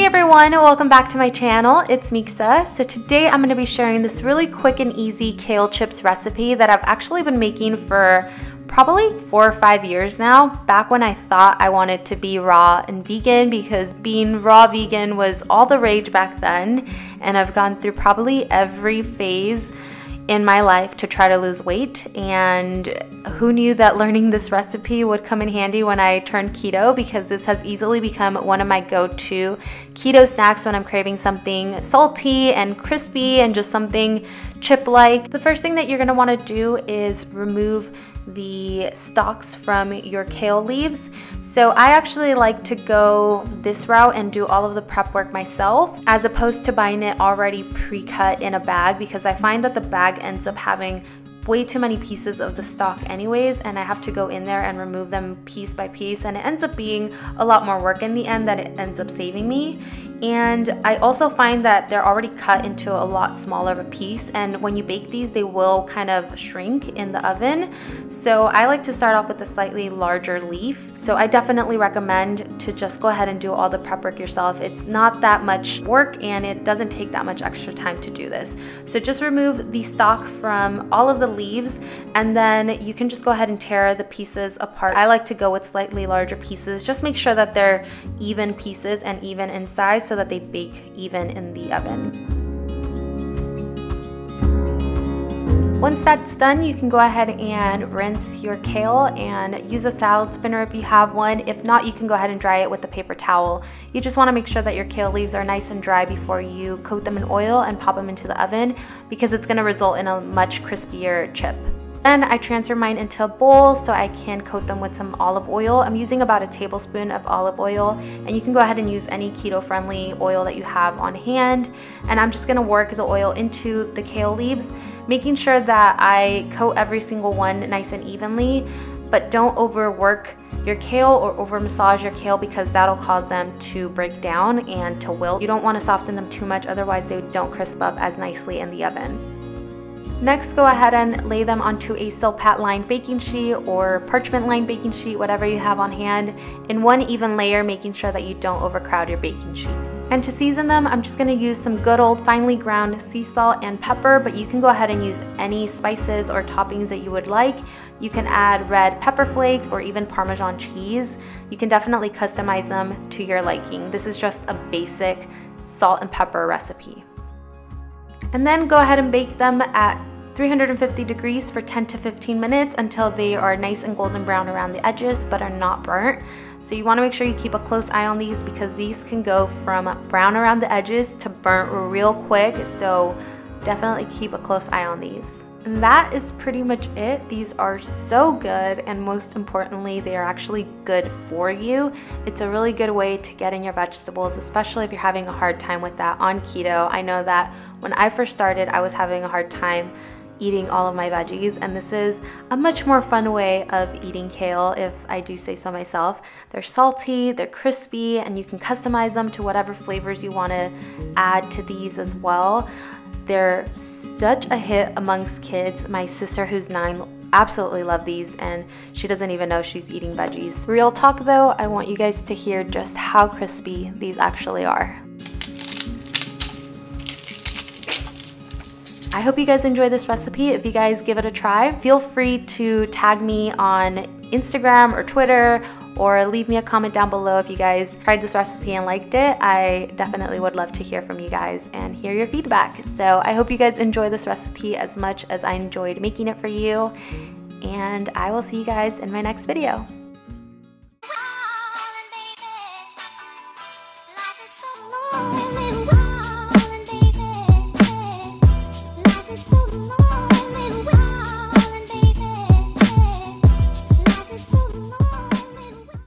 everyone, welcome back to my channel. It's Miksa. So today I'm going to be sharing this really quick and easy kale chips recipe that I've actually been making for probably 4 or 5 years now, back when I thought I wanted to be raw and vegan, because being raw vegan was all the rage back then, and I've gone through probably every phase in my life to try to lose weight. And who knew that learning this recipe would come in handy when I turned keto, because this has easily become one of my go-to keto snacks when I'm craving something salty and crispy and just something chip-like. The first thing that you're going to want to do is remove the stalks from your kale leaves. So I actually like to go this route and do all of the prep work myself, as opposed to buying it already pre-cut in a bag, because I find that the bag ends up having way too many pieces of the stalk anyways, and I have to go in there and remove them piece by piece, and it ends up being a lot more work in the end that it ends up saving me. And I also find that they're already cut into a lot smaller of a piece, and when you bake these they will kind of shrink in the oven. So I like to start off with a slightly larger leaf. So I definitely recommend to just go ahead and do all the prep work yourself. It's not that much work and it doesn't take that much extra time to do this. So just remove the stalk from all of the leaves, and then you can just go ahead and tear the pieces apart. I like to go with slightly larger pieces. Just make sure that they're even pieces and even in size, so that they bake even in the oven. Once that's done, you can go ahead and rinse your kale and use a salad spinner if you have one. If not, you can go ahead and dry it with a paper towel. You just want to make sure that your kale leaves are nice and dry before you coat them in oil and pop them into the oven, because it's going to result in a much crispier chip. Then I transfer mine into a bowl so I can coat them with some olive oil. I'm using about a tablespoon of olive oil, and you can go ahead and use any keto-friendly oil that you have on hand. And I'm just going to work the oil into the kale leaves, making sure that I coat every single one nice and evenly, but don't overwork your kale or over massage your kale, because that'll cause them to break down and to wilt. You don't want to soften them too much, otherwise they don't crisp up as nicely in the oven. Next, go ahead and lay them onto a silpat lined baking sheet or parchment lined baking sheet, whatever you have on hand, in one even layer, making sure that you don't overcrowd your baking sheet. And to season them, I'm just going to use some good old finely ground sea salt and pepper, but you can go ahead and use any spices or toppings that you would like. You can add red pepper flakes or even Parmesan cheese. You can definitely customize them to your liking. This is just a basic salt and pepper recipe. And then go ahead and bake them at 350 degrees for 10 to 15 minutes until they are nice and golden brown around the edges but are not burnt. So you want to make sure you keep a close eye on these, because these can go from brown around the edges to burnt real quick. So definitely keep a close eye on these. And that is pretty much it. These are so good, and most importantly, they are actually good for you. It's a really good way to get in your vegetables, especially if you're having a hard time with that on keto. I know that when I first started, I was having a hard time eating all of my veggies, and this is a much more fun way of eating kale, if I do say so myself. They're salty, they're crispy, and you can customize them to whatever flavors you want to add to these as well. They're such a hit amongst kids. My sister, who's 9, absolutely love these, and she doesn't even know she's eating veggies. Real talk though, I want you guys to hear just how crispy these actually are. I hope you guys enjoy this recipe. If you guys give it a try, feel free to tag me on Instagram or Twitter, or leave me a comment down below if you guys tried this recipe and liked it. I definitely would love to hear from you guys and hear your feedback. So I hope you guys enjoy this recipe as much as I enjoyed making it for you, and I will see you guys in my next video.